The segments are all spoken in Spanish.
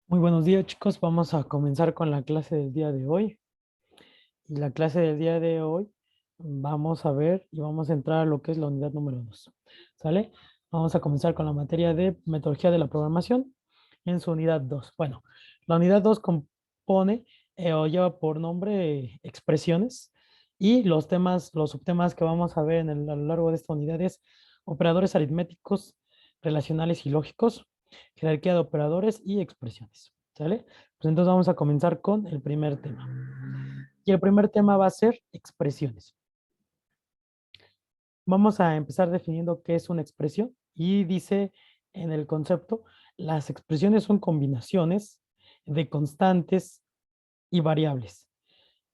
Muy buenos días, chicos. Vamos a comenzar con la clase del día de hoy. Y la clase del día de hoy vamos a ver y vamos a entrar a lo que es la unidad número 2. ¿Sale? Vamos a comenzar con la materia de metodología de la programación en su unidad 2. Bueno, la unidad 2 compone o lleva por nombre expresiones y los temas, los subtemas que vamos a ver a lo largo de esta unidad es operadores aritméticos, relacionales y lógicos, jerarquía de operadores y expresiones. ¿Sale? Pues entonces vamos a comenzar con el primer tema. Y el primer tema va a ser expresiones. Vamos a empezar definiendo qué es una expresión y dice en el concepto, las expresiones son combinaciones de constantes y variables.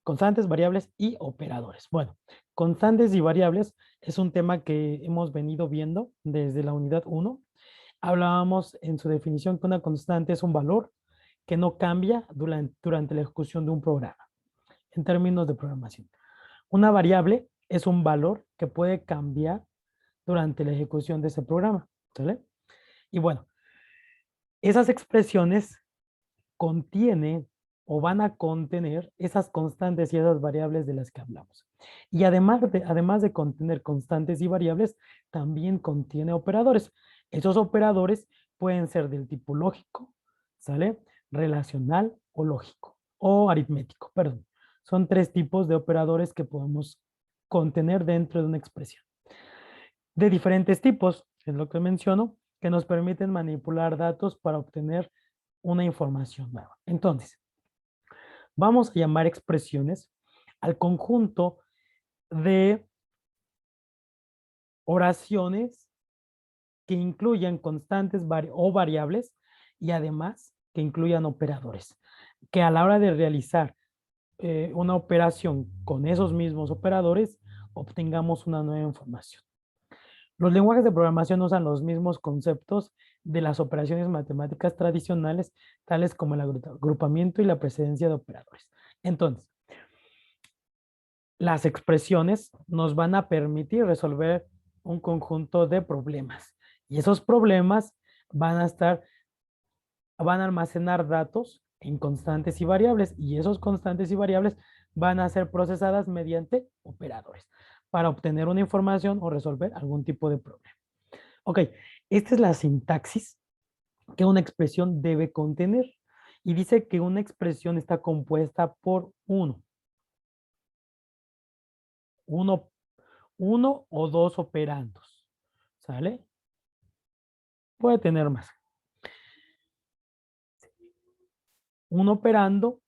Constantes, variables y operadores. Bueno, constantes y variables es un tema que hemos venido viendo desde la unidad 1. Hablábamos en su definición que una constante es un valor que no cambia durante la ejecución de un programa, en términos de programación. Una variable es un valor que puede cambiar durante la ejecución de ese programa, ¿sale? Y bueno, esas expresiones contienen o van a contener esas constantes y esas variables de las que hablamos. Y además de contener constantes y variables, también contiene operadores. Esos operadores pueden ser del tipo lógico, ¿sale? Relacional o lógico, o aritmético, perdón. Son tres tipos de operadores que podemos contener dentro de una expresión. De diferentes tipos, es lo que menciono, que nos permiten manipular datos para obtener una información nueva. Entonces, vamos a llamar expresiones al conjunto de oraciones que incluyan constantes o variables y además que incluyan operadores, que a la hora de realizar una operación con esos mismos operadores, obtengamos una nueva información. Los lenguajes de programación usan los mismos conceptos de las operaciones matemáticas tradicionales, tales como el agrupamiento y la precedencia de operadores. Entonces, las expresiones nos van a permitir resolver un conjunto de problemas. Y esos problemas van a van a almacenar datos en constantes y variables. Y esos constantes y variables van a ser procesadas mediante operadores para obtener una información o resolver algún tipo de problema. Ok, esta es la sintaxis que una expresión debe contener. Y dice que una expresión está compuesta por uno, uno o dos operandos. ¿Sale? Puede tener más. Un operando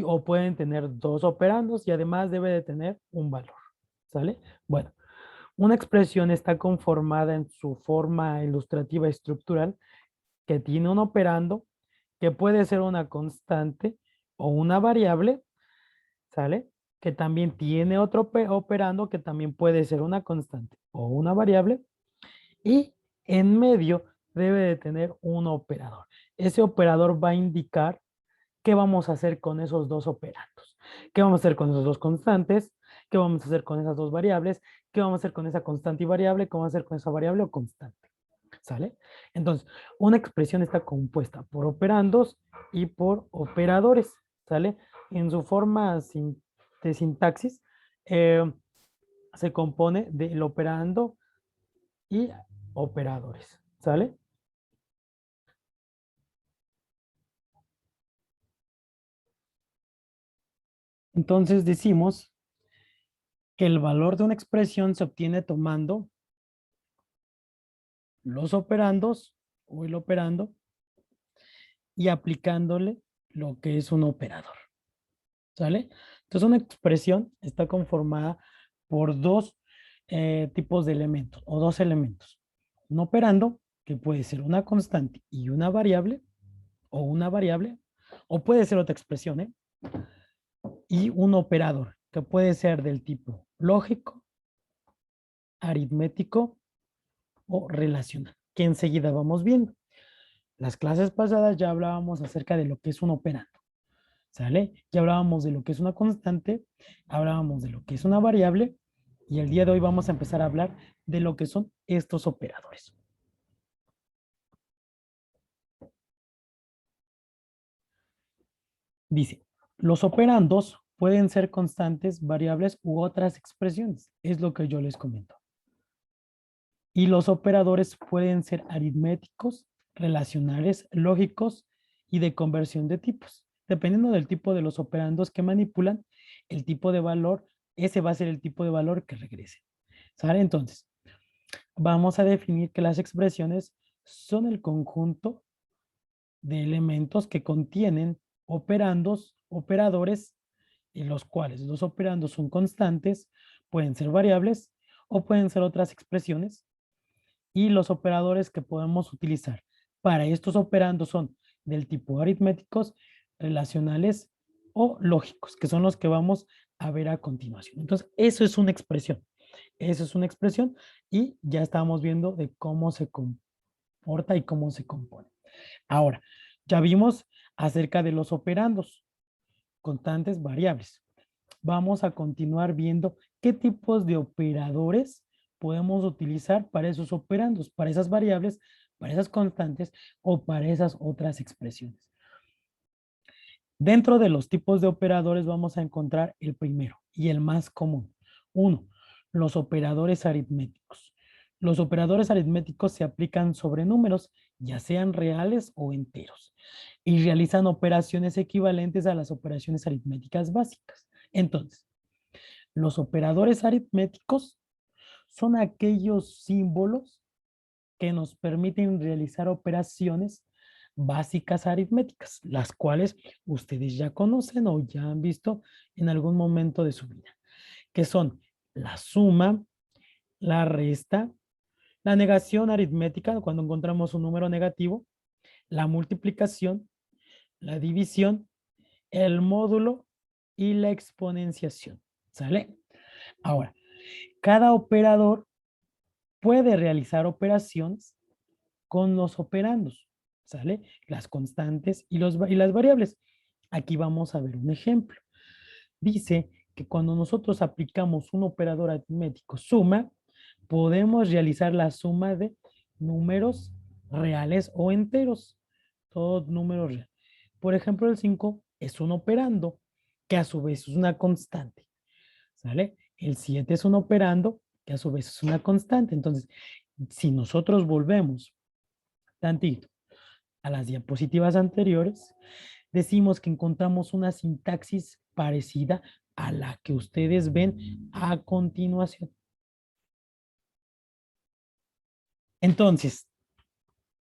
o pueden tener dos operandos y además debe de tener un valor. ¿Sale? Bueno, una expresión está conformada en su forma ilustrativa estructural que tiene un operando que puede ser una constante o una variable, ¿sale? Que también tiene otro operando que también puede ser una constante o una variable y en medio debe de tener un operador. Ese operador va a indicar qué vamos a hacer con esos dos operandos, qué vamos a hacer con esos dos constantes, qué vamos a hacer con esas dos variables, qué vamos a hacer con esa constante y variable, qué vamos a hacer con esa variable o constante. ¿Sale? Entonces, una expresión está compuesta por operandos y por operadores, ¿sale? En su forma de sintaxis, eh, se compone del operando y operadores, ¿sale? Entonces decimos que el valor de una expresión se obtiene tomando los operandos o el operando y aplicándole lo que es un operador, ¿sale? Entonces una expresión está conformada por dos tipos de elementos o dos elementos. Un operando, que puede ser una constante y una variable, o puede ser otra expresión, ¿eh? Y un operador, que puede ser del tipo lógico, aritmético o relacional, que enseguida vamos viendo. Las clases pasadas ya hablábamos acerca de lo que es un operando, ¿sale? Ya hablábamos de lo que es una constante, hablábamos de lo que es una variable y el día de hoy vamos a empezar a hablar de lo que son estos operadores. Dice, los operandos pueden ser constantes, variables u otras expresiones. Es lo que yo les comento. Y los operadores pueden ser aritméticos, relacionales, lógicos y de conversión de tipos. Dependiendo del tipo de los operandos que manipulan, el tipo de valor, ese va a ser el tipo de valor que regrese. ¿Sale? Entonces, vamos a definir que las expresiones son el conjunto de elementos que contienen operandos, operadores, en los cuales los operandos son constantes, pueden ser variables o pueden ser otras expresiones, y los operadores que podemos utilizar para estos operandos son del tipo aritméticos, relacionales o lógicos, que son los que vamos a ver a continuación. Entonces, eso es una expresión. Eso es una expresión y ya estamos viendo de cómo se comporta y cómo se compone. Ahora, ya vimos acerca de los operandos, constantes, variables. Vamos a continuar viendo qué tipos de operadores podemos utilizar para esos operandos, para esas variables, para esas constantes o para esas otras expresiones. Dentro de los tipos de operadores vamos a encontrar el primero y el más común. Uno, los operadores aritméticos. Los operadores aritméticos se aplican sobre números, ya sean reales o enteros, y realizan operaciones equivalentes a las operaciones aritméticas básicas. Entonces, los operadores aritméticos son aquellos símbolos que nos permiten realizar operaciones básicas aritméticas, las cuales ustedes ya conocen o ya han visto en algún momento de su vida, que son la suma, la resta, la negación aritmética, cuando encontramos un número negativo, la multiplicación, la división, el módulo y la exponenciación. ¿Sale? Ahora, cada operador puede realizar operaciones con los operandos, ¿sale? Las constantes y las variables. Aquí vamos a ver un ejemplo. Dice que cuando nosotros aplicamos un operador aritmético suma, podemos realizar la suma de números reales o enteros, todos números reales. Por ejemplo, el 5 es un operando que a su vez es una constante, ¿sale? El 7 es un operando que a su vez es una constante. Entonces, si nosotros volvemos tantito a las diapositivas anteriores, decimos que encontramos una sintaxis parecida a la que ustedes ven a continuación. Entonces,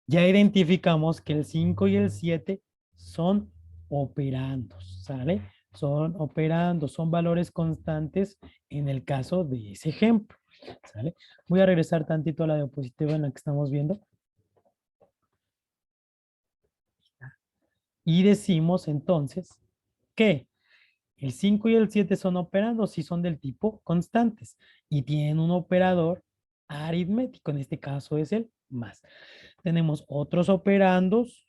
ya identificamos que el 5 y el 7 son operandos, ¿sale? Son operandos, son valores constantes en el caso de ese ejemplo, ¿sale? Voy a regresar tantito a la diapositiva en la que estamos viendo. Y decimos entonces que el 5 y el 7 son operandos y son del tipo constantes y tienen un operador aritmético, en este caso es el más. Tenemos otros operandos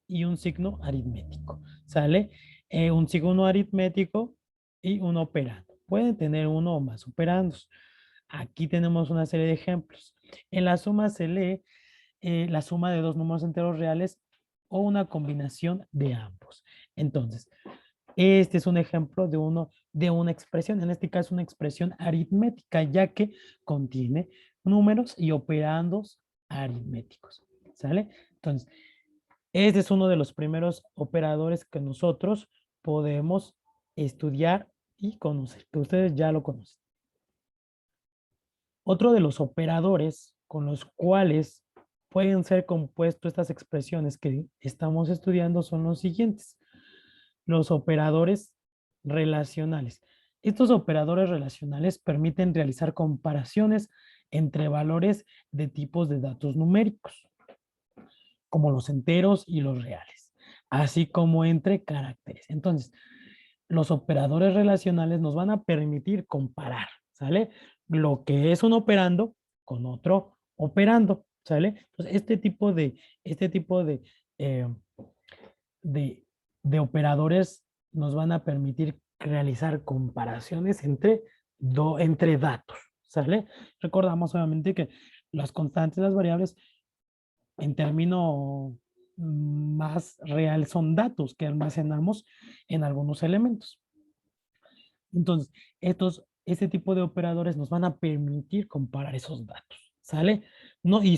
y un signo aritmético. ¿Sale? Un signo aritmético y un operando. Pueden tener uno o más operandos. Aquí tenemos una serie de ejemplos. En la suma se lee la suma de dos números enteros reales o una combinación de ambos. Entonces, este es un ejemplo de una expresión, en este caso una expresión aritmética, ya que contiene números y operandos aritméticos. ¿Sale? Entonces, este es uno de los primeros operadores que nosotros podemos estudiar y conocer, que ustedes ya lo conocen. Otro de los operadores con los cuales pueden ser compuestos estas expresiones que estamos estudiando son los siguientes. Los operadores relacionales. Estos operadores relacionales permiten realizar comparaciones entre valores de tipos de datos numéricos, como los enteros y los reales, así como entre caracteres. Entonces, los operadores relacionales nos van a permitir comparar, ¿sale? Lo que es un operando con otro operando, ¿sale? Entonces, este tipo eh, de, de operadores nos van a permitir realizar comparaciones entre datos, ¿sale? Recordamos obviamente que las constantes, las variables, en término más real son datos que almacenamos en algunos elementos. Entonces, este tipo de operadores nos van a permitir comparar esos datos, ¿sale? No, y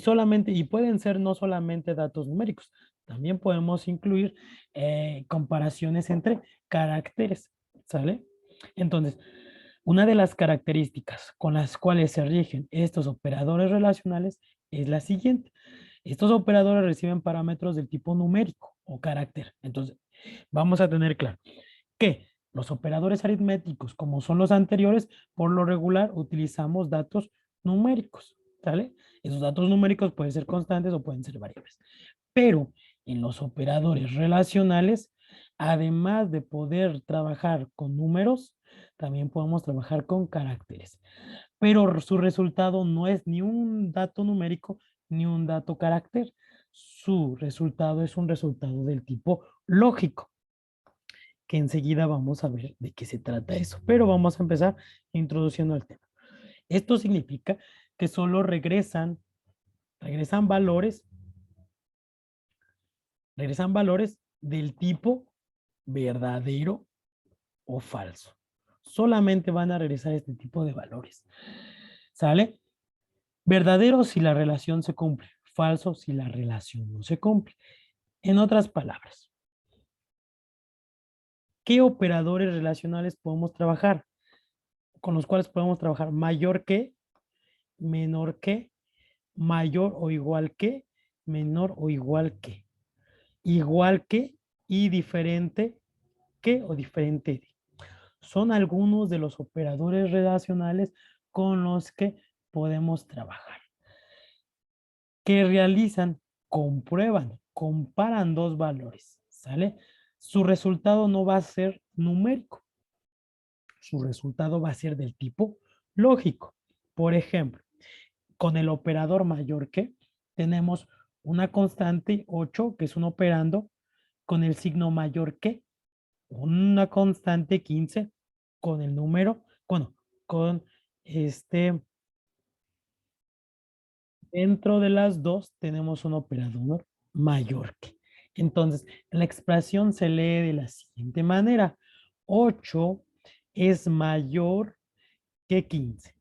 pueden ser no solamente datos numéricos, también podemos incluir comparaciones entre caracteres, ¿sale? Entonces, una de las características con las cuales se rigen estos operadores relacionales es la siguiente. Estos operadores reciben parámetros del tipo numérico o carácter. Entonces, vamos a tener claro que los operadores aritméticos, como son los anteriores, por lo regular utilizamos datos numéricos, ¿sale? Esos datos numéricos pueden ser constantes o pueden ser variables. Pero en los operadores relacionales, además de poder trabajar con números, también podemos trabajar con caracteres. Pero su resultado no es ni un dato numérico ni un dato carácter. Su resultado es un resultado del tipo lógico, que enseguida vamos a ver de qué se trata eso. Pero vamos a empezar introduciendo el tema. Esto significa que solo regresan valores del tipo verdadero o falso. Solamente van a regresar este tipo de valores. ¿Sale? Verdadero si la relación se cumple, falso si la relación no se cumple. En otras palabras, ¿qué operadores relacionales podemos trabajar? Con los cuales podemos trabajar mayor que, menor que, mayor o igual que, menor o igual que, igual que y diferente que o diferente de. Son algunos de los operadores relacionales con los que podemos trabajar. Que realizan, comprueban, comparan dos valores, ¿sale? Su resultado no va a ser numérico, su resultado va a ser del tipo lógico. Por ejemplo, con el operador mayor que, tenemos una constante 8, que es un operando, con el signo mayor que, una constante 15, con el número, bueno, con este, dentro de las dos tenemos un operador mayor que. Entonces, la expresión se lee de la siguiente manera. 8 es mayor que 15.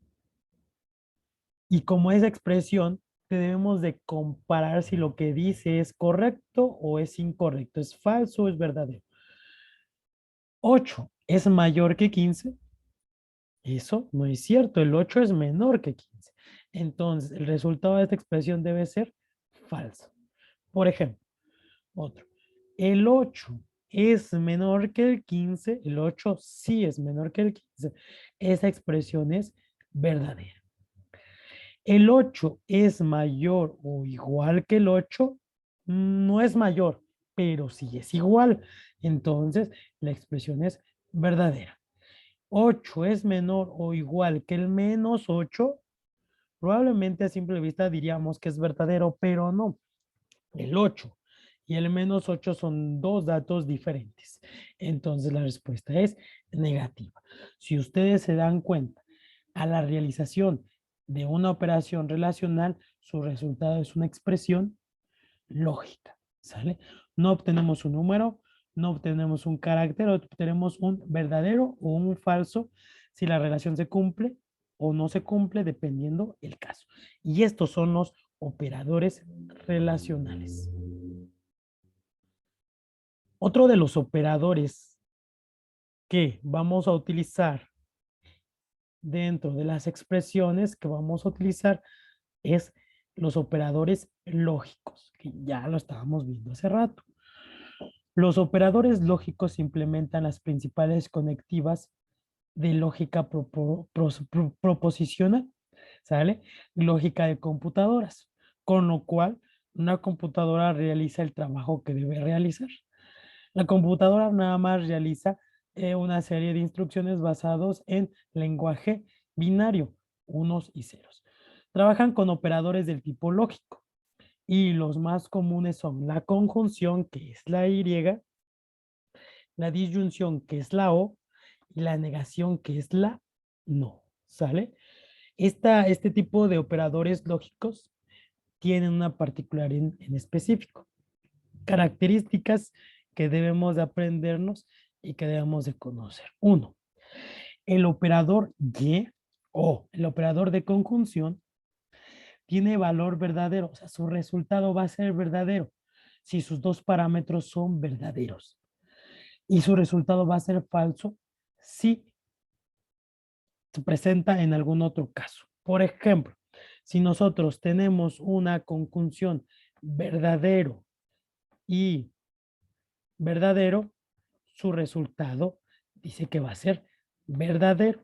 Y como esa expresión, debemos de comparar si lo que dice es correcto o es incorrecto, es falso o es verdadero. 8 es mayor que 15. Eso no es cierto, el 8 es menor que 15. Entonces, el resultado de esta expresión debe ser falso. Por ejemplo, otro. El 8 es menor que el 15. El 8 sí es menor que el 15. Esa expresión es verdadera. El 8 es mayor o igual que el 8. No es mayor, pero sí es igual. Entonces, la expresión es verdadera. 8 es menor o igual que el menos 8. Probablemente a simple vista diríamos que es verdadero, pero no. El 8 y el menos 8 son dos datos diferentes. Entonces la respuesta es negativa. Si ustedes se dan cuenta, a la realización de una operación relacional, su resultado es una expresión lógica, ¿sale? No obtenemos un número, no obtenemos un carácter, obtenemos un verdadero o un falso si la relación se cumple o no se cumple dependiendo el caso. Y estos son los operadores relacionales. Otro de los operadores que vamos a utilizar dentro de las expresiones que vamos a utilizar es los operadores lógicos, que ya lo estábamos viendo hace rato. Los operadores lógicos implementan las principales conectivas de lógica proposicional, ¿sale? Lógica de computadoras, con lo cual una computadora realiza el trabajo que debe realizar. La computadora nada más realiza una serie de instrucciones basados en lenguaje binario, unos y ceros. Trabajan con operadores del tipo lógico y los más comunes son la conjunción, que es la Y, la disyunción, que es la O, y la negación, que es la no, ¿sale? Este tipo de operadores lógicos tienen una particularidad en específico. características que debemos de aprendernos y que debemos de conocer. Uno, el operador y o el operador de conjunción tiene valor verdadero, o sea, su resultado va a ser verdadero si sus dos parámetros son verdaderos. Y su resultado va a ser falso si se presenta en algún otro caso. Por ejemplo, si nosotros tenemos una conjunción verdadero y verdadero, su resultado dice que va a ser verdadero.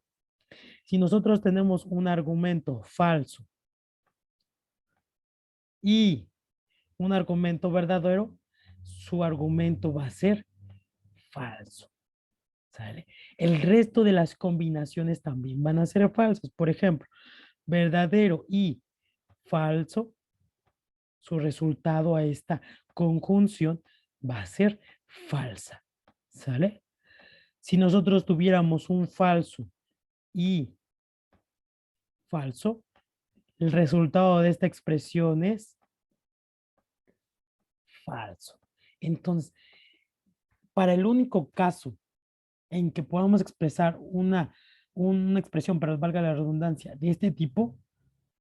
Si nosotros tenemos un argumento falso y un argumento verdadero, su argumento va a ser falso. ¿Sale? El resto de las combinaciones también van a ser falsas. Por ejemplo, verdadero y falso, su resultado a esta conjunción va a ser falsa. ¿Sale? Si nosotros tuviéramos un falso y falso, el resultado de esta expresión es falso. Entonces, para el único caso en que podamos expresar una expresión, pero valga la redundancia, de este tipo,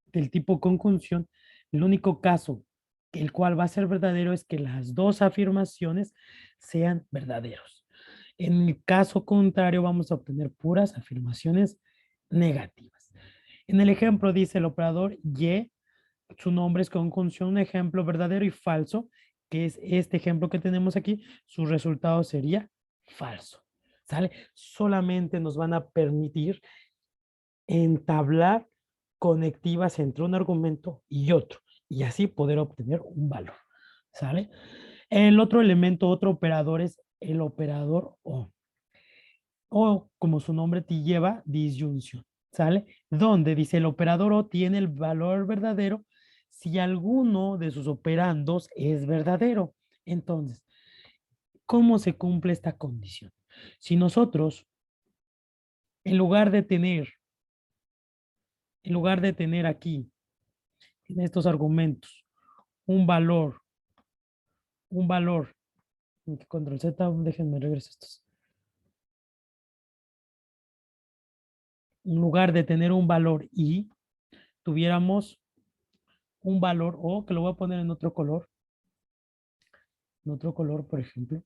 del tipo conjunción, el único caso el cual va a ser verdadero es que las dos afirmaciones sean verdaderos. En el caso contrario, vamos a obtener puras afirmaciones negativas. En el ejemplo dice el operador y, su nombre es conjunción, un ejemplo verdadero y falso, que es este ejemplo que tenemos aquí, su resultado sería falso. ¿Sale? Solamente nos van a permitir entablar conectivas entre un argumento y otro, y así poder obtener un valor. ¿Sale? El otro elemento, otro operador es el operador o como su nombre te lleva, disyunción. ¿Sale? Donde dice el operador o tiene el valor verdadero si alguno de sus operandos es verdadero. Entonces, ¿cómo se cumple esta condición? Si nosotros, en lugar de tener, aquí, en estos argumentos, un valor, control Z, déjenme regresar estos. En lugar de tener un valor y, tuviéramos un valor o, que lo voy a poner en otro color, por ejemplo.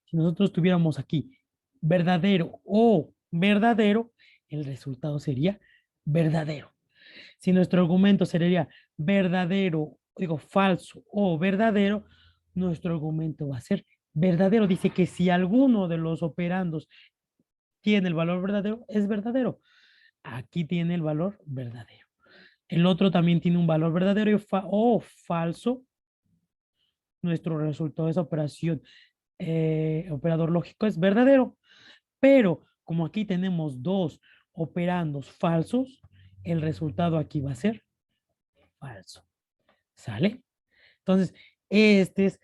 Si nosotros tuviéramos aquí verdadero o verdadero, el resultado sería verdadero. Si nuestro argumento sería verdadero, digo falso o verdadero, nuestro argumento va a ser verdadero. Dice que si alguno de los operandos tiene el valor verdadero, es verdadero. Aquí tiene el valor verdadero. El otro también tiene un valor verdadero o falso. Nuestro resultado de esa operación, operador lógico, es verdadero. Pero como aquí tenemos dos operandos falsos, el resultado aquí va a ser falso. ¿Sale? Entonces, este es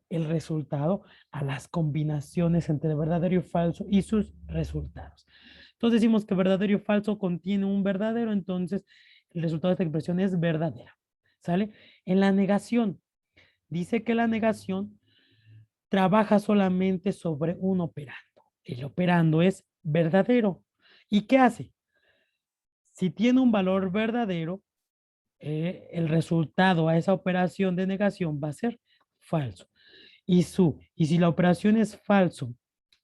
el resultado a las combinaciones entre verdadero y falso y sus resultados. Entonces decimos que verdadero y falso contiene un verdadero, entonces el resultado de esta expresión es verdadera. ¿Sale? En la negación, dice que la negación trabaja solamente sobre un operando. El operando es verdadero. ¿Y qué hace? Si tiene un valor verdadero, el resultado a esa operación de negación va a ser falso. Y si la operación es falso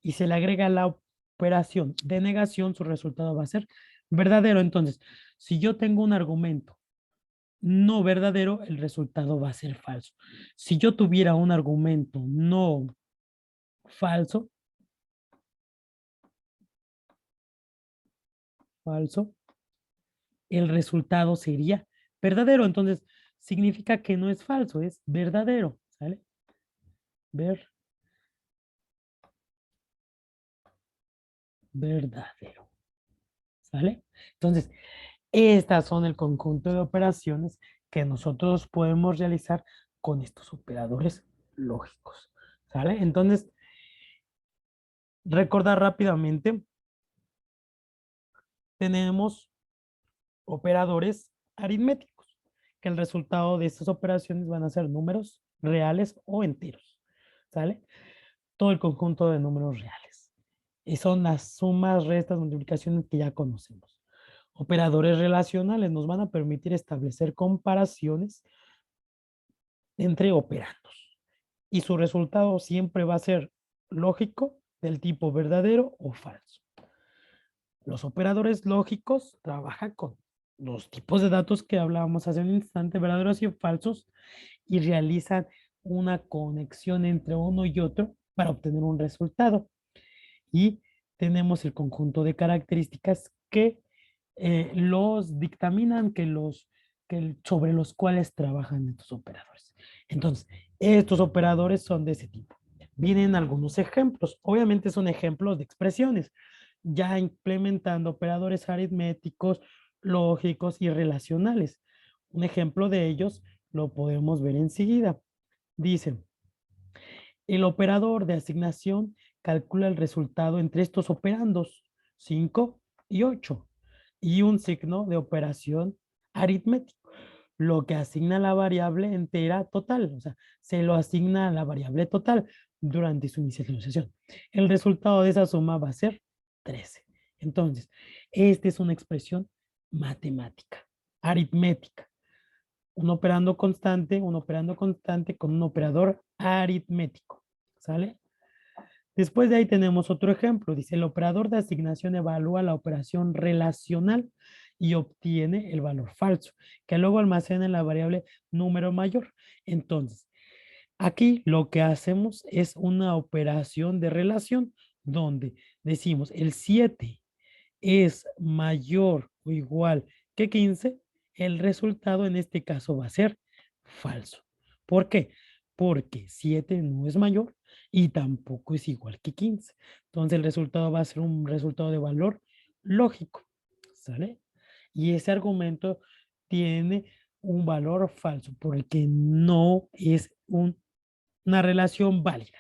y se le agrega la operación de negación, su resultado va a ser verdadero. Entonces, si yo tengo un argumento no verdadero, el resultado va a ser falso. Si yo tuviera un argumento no falso, el resultado sería verdadero. Entonces, significa que no es falso, es verdadero. ¿Sale? Verdadero. ¿Sale? Entonces, estas son el conjunto de operaciones que nosotros podemos realizar con estos operadores lógicos. ¿Sale? Entonces, recordar rápidamente, tenemos operadores aritméticos, que el resultado de estas operaciones van a ser números reales o enteros, ¿sale? Todo el conjunto de números reales. Y son las sumas, restas, multiplicaciones que ya conocemos. Operadores relacionales nos van a permitir establecer comparaciones entre operandos. Y su resultado siempre va a ser lógico del tipo verdadero o falso. Los operadores lógicos trabajan con los tipos de datos que hablábamos hace un instante, verdaderos y falsos, y realizan una conexión entre uno y otro para obtener un resultado. Y tenemos el conjunto de características que los dictaminan, sobre los cuales trabajan estos operadores. Entonces, estos operadores son de ese tipo. Vienen algunos ejemplos. Obviamente son ejemplos de expresiones, ya implementando operadores aritméticos, lógicos y relacionales. Un ejemplo de ellos lo podemos ver enseguida. Dicen, el operador de asignación calcula el resultado entre estos operandos, 5 y 8, y un signo de operación aritmético, lo que asigna la variable entera total, o sea, se lo asigna a la variable total durante su inicialización. El resultado de esa suma va a ser 13. Entonces, esta es una expresión matemática, aritmética. Un operando constante con un operador aritmético. ¿Sale? Después de ahí tenemos otro ejemplo. Dice, el operador de asignación evalúa la operación relacional y obtiene el valor falso, que luego almacena en la variable número mayor. Entonces, aquí lo que hacemos es una operación de relación donde decimos el 7 es mayor o igual que 15, el resultado en este caso va a ser falso. ¿Por qué? Porque 7 no es mayor y tampoco es igual que 15. Entonces el resultado va a ser un resultado de valor lógico. ¿Sale? Y ese argumento tiene un valor falso porque no es una relación válida.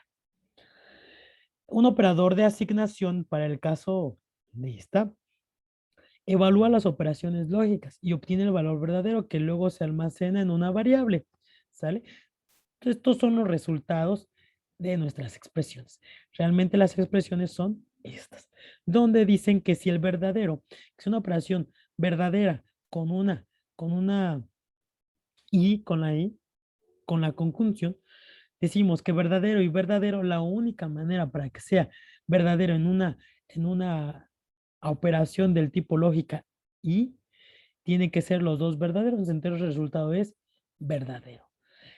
Un operador de asignación para el caso de esta evalúa las operaciones lógicas y obtiene el valor verdadero que luego se almacena en una variable. ¿Sale? Entonces, estos son los resultados de nuestras expresiones. Realmente las expresiones son estas, donde dicen que si el verdadero, que es una operación verdadera con una i, con la conjunción, decimos que verdadero y verdadero, la única manera para que sea verdadero en una operación del tipo lógica y tiene que ser los dos verdaderos, entonces el resultado es verdadero.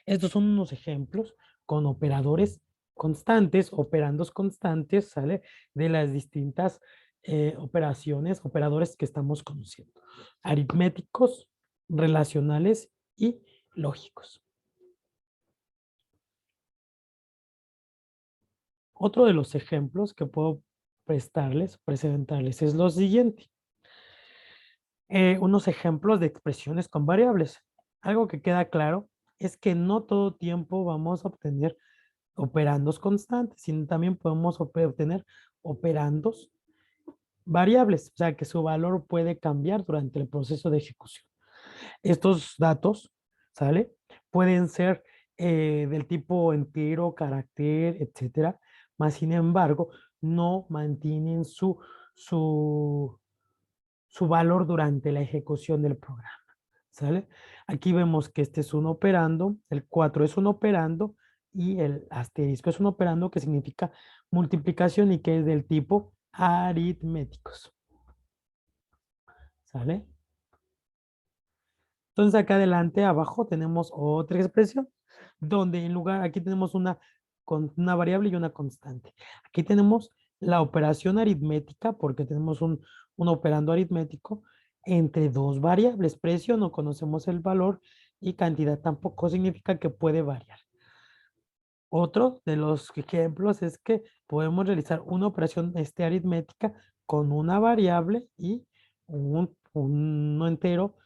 Estos son unos ejemplos con operadores constantes, operandos constantes, ¿sale? De las distintas operaciones, operadores que estamos conociendo. Aritméticos, relacionales y lógicos. Otro de los ejemplos que puedo presentarles es lo siguiente. Unos ejemplos de expresiones con variables. Algo que queda claro es que no todo tiempo vamos a obtener operandos constantes, sino también podemos obtener operandos variables, o sea que su valor puede cambiar durante el proceso de ejecución. Estos datos, ¿sale? Pueden ser del tipo entero, carácter, etcétera, más sin embargo, no mantienen su valor durante la ejecución del programa. ¿Sale? Aquí vemos que este es un operando, el 4 es un operando y el asterisco es un operando que significa multiplicación y que es del tipo aritméticos. ¿Sale? Entonces acá adelante, abajo, tenemos otra expresión donde en lugar, aquí tenemos con una variable y una constante. Aquí tenemos la operación aritmética porque tenemos un operando aritmético entre dos variables. Precio no conocemos el valor y cantidad tampoco significa que puede variar. Otro de los ejemplos es que podemos realizar una operación aritmética con una variable y un entero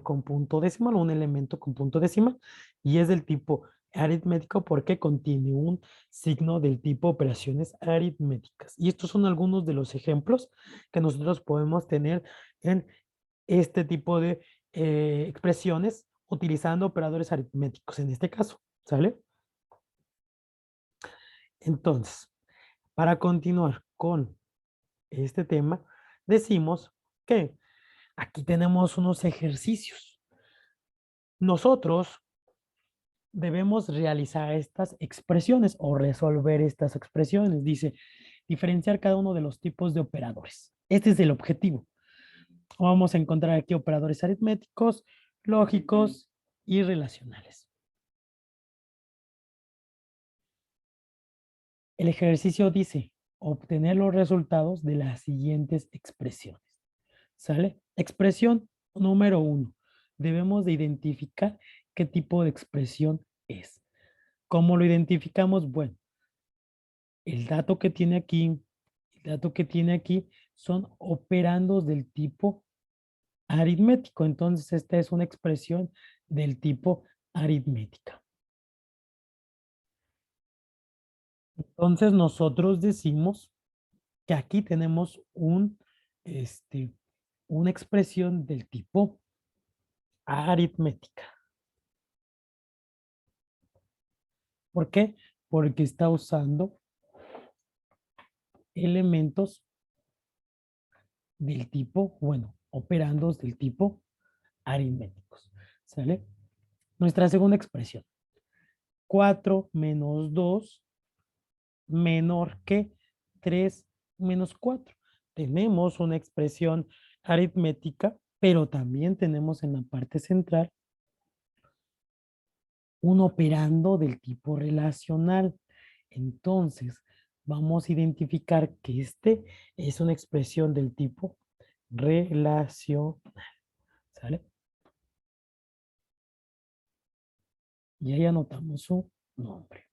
con punto decimal, un elemento con punto decimal, y es del tipo aritmético porque contiene un signo del tipo operaciones aritméticas. Y estos son algunos de los ejemplos que nosotros podemos tener en este tipo de expresiones utilizando operadores aritméticos en este caso, ¿sale? Entonces, para continuar con este tema, decimos que aquí tenemos unos ejercicios. Nosotros debemos realizar estas expresiones o resolver estas expresiones. Dice, diferenciar cada uno de los tipos de operadores. Este es el objetivo. Vamos a encontrar aquí operadores aritméticos, lógicos y relacionales. El ejercicio dice, obtener los resultados de las siguientes expresiones. ¿Sale? Expresión número 1. Debemos de identificar qué tipo de expresión es. ¿Cómo lo identificamos? Bueno, el dato que tiene aquí, son operandos del tipo aritmético. Entonces, esta es una expresión del tipo aritmética. Entonces, nosotros decimos que aquí tenemos una expresión del tipo aritmética. ¿Por qué? Porque está usando elementos del tipo, bueno, operandos del tipo aritméticos. ¿Sale? Nuestra segunda expresión. 4 menos 2 menor que 3 menos 4. Tenemos una expresión aritmética, pero también tenemos en la parte central un operando del tipo relacional. Entonces, vamos a identificar que este es una expresión del tipo relacional. ¿Sale? Y ahí anotamos su nombre.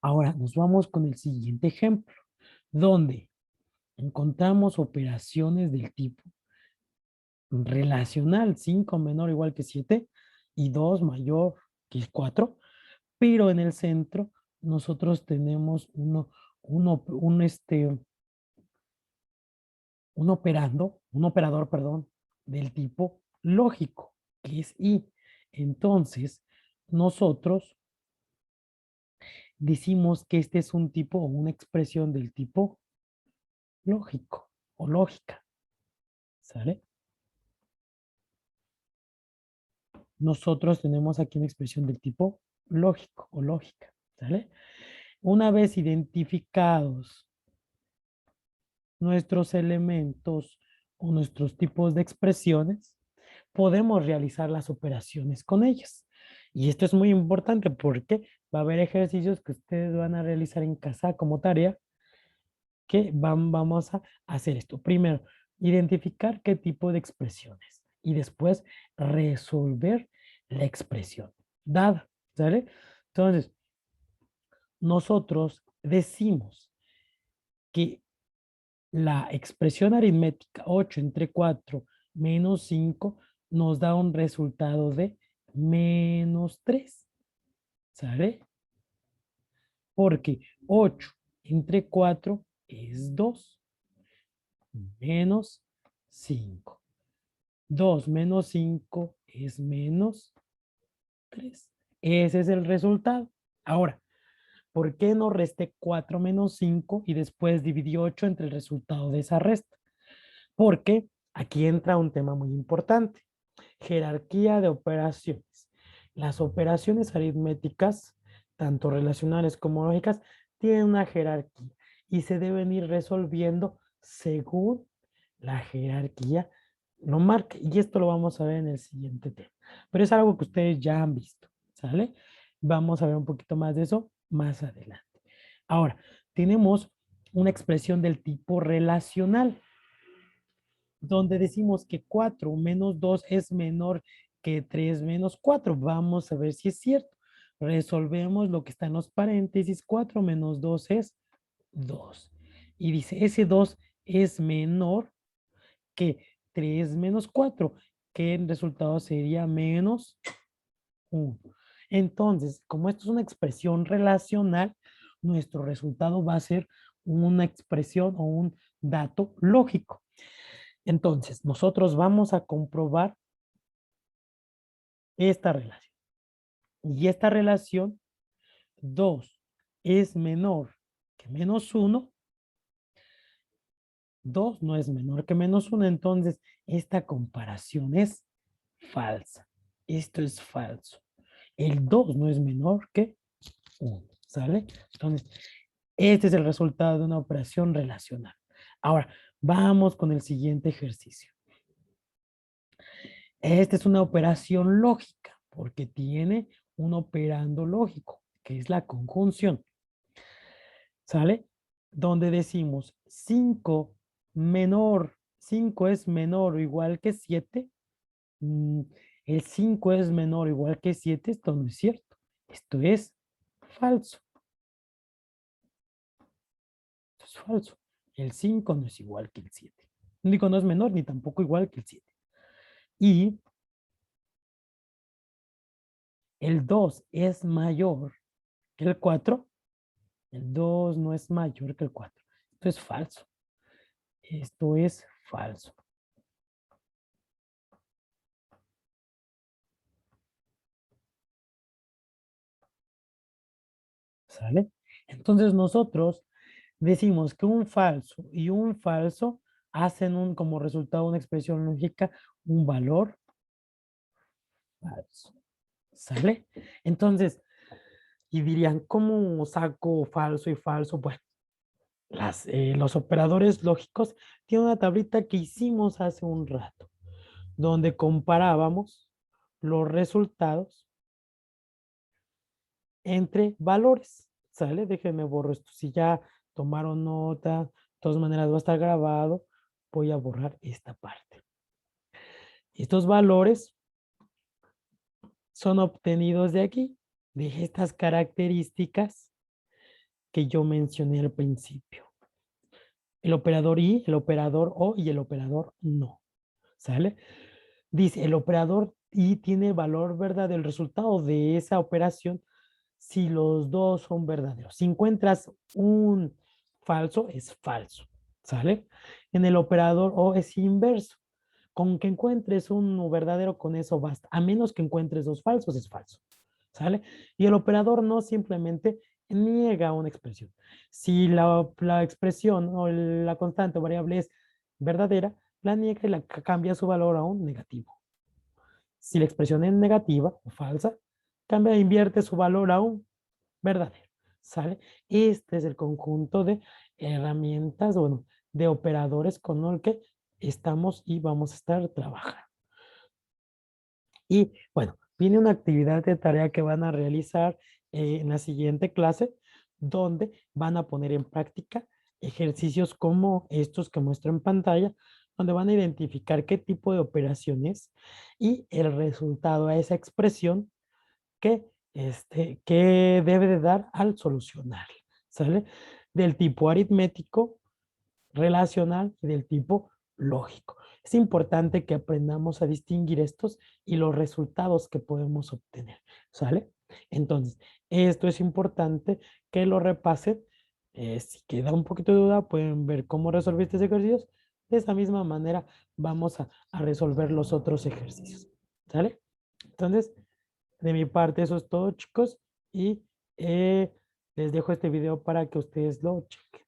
Ahora nos vamos con el siguiente ejemplo, donde encontramos operaciones del tipo relacional, 5 menor o igual que 7 y 2 mayor que 4, pero en el centro nosotros tenemos un operador, perdón, del tipo lógico, que es y. Entonces, nosotros decimos que este es un tipo o una expresión del tipo lógico o lógica, ¿sale? Nosotros tenemos aquí una expresión del tipo lógico o lógica, ¿sale? Una vez identificados nuestros elementos o nuestros tipos de expresiones, podemos realizar las operaciones con ellas. Y esto es muy importante porque va a haber ejercicios que ustedes van a realizar en casa como tarea que vamos a hacer esto. Primero, identificar qué tipo de expresiones y después resolver la expresión dada, ¿sale? Entonces, nosotros decimos que la expresión aritmética 8 entre 4 menos 5 nos da un resultado de -3, ¿sale? Porque 8 entre 4 es 2 menos 5. 2 menos 5 es -3. Ese es el resultado. Ahora, ¿por qué no resté 4 menos 5 y después dividí 8 entre el resultado de esa resta? Porque aquí entra un tema muy importante. Jerarquía de operaciones. Las operaciones aritméticas, tanto relacionales como lógicas, tienen una jerarquía y se deben ir resolviendo según la jerarquía lo marca. Y esto lo vamos a ver en el siguiente tema. Pero es algo que ustedes ya han visto, ¿sale? Vamos a ver un poquito más de eso más adelante. Ahora, tenemos una expresión del tipo relacional donde decimos que 4 menos 2 es menor que 3 menos 4. Vamos a ver si es cierto. Resolvemos lo que está en los paréntesis. 4 menos 2 es 2. Y dice, ese 2 es menor que 3 menos 4, que el resultado sería menos 1. Entonces, como esto es una expresión relacional, nuestro resultado va a ser una expresión o un dato lógico. Entonces, nosotros vamos a comprobar esta relación. y esta relación 2 es menor que menos 1, 2 no es menor que menos 1, entonces esta comparación es falsa. Esto es falso. El 2 no es menor que 1, ¿sale? Entonces, este es el resultado de una operación relacional. Ahora, vamos con el siguiente ejercicio. Esta es una operación lógica porque tiene un operando lógico, que es la conjunción. ¿Sale? Donde decimos 5 es menor o igual que 7. El 5 es menor o igual que 7. Esto no es cierto. Esto es falso. Esto es falso. El 5 no es igual que el 7. Digo, no es menor ni tampoco igual que el 7. Y el 2 es mayor que el 4. El 2 no es mayor que el 4. Esto es falso. Esto es falso. ¿Sale? Entonces nosotros decimos que un falso y un falso hacen como resultado una expresión lógica, un valor falso. ¿Sale? Entonces, y dirían, ¿cómo saco falso y falso? Bueno, los operadores lógicos tienen una tablita que hicimos hace un rato, donde comparábamos los resultados entre valores. ¿Sale? Déjenme borro esto. Si ya tomaron nota, de todas maneras va a estar grabado, voy a borrar esta parte. Estos valores son obtenidos de aquí, de estas características que yo mencioné al principio. El operador y, el operador o y el operador no. ¿Sale? Dice, el operador y tiene valor verdadero, el resultado de esa operación, si los dos son verdaderos. Si encuentras un falso, es falso. ¿Sale? En el operador o es inverso. Con que encuentres uno verdadero, con eso basta. A menos que encuentres dos falsos, es falso. ¿Sale? Y el operador no simplemente niega una expresión. Si la expresión o la constante o variable es verdadera, la niega y la cambia su valor a un negativo. Si la expresión es negativa o falsa, cambia e invierte su valor a un verdadero. ¿Sale? Este es el conjunto de herramientas, bueno, de operadores con el que estamos y vamos a estar trabajando. Y bueno, viene una actividad de tarea que van a realizar en la siguiente clase, donde van a poner en práctica ejercicios como estos que muestro en pantalla, donde van a identificar qué tipo de operaciones y el resultado a esa expresión que, que debe de dar al solucionar, ¿sale? Del tipo aritmético, relacional y del tipo lógico. Es importante que aprendamos a distinguir estos y los resultados que podemos obtener, ¿sale? Entonces, esto es importante que lo repasen. Si queda un poquito de duda, pueden ver cómo resolver estos ejercicios. De esa misma manera vamos a resolver los otros ejercicios, ¿sale? Entonces, de mi parte, eso es todo, chicos. Y les dejo este video para que ustedes lo chequen.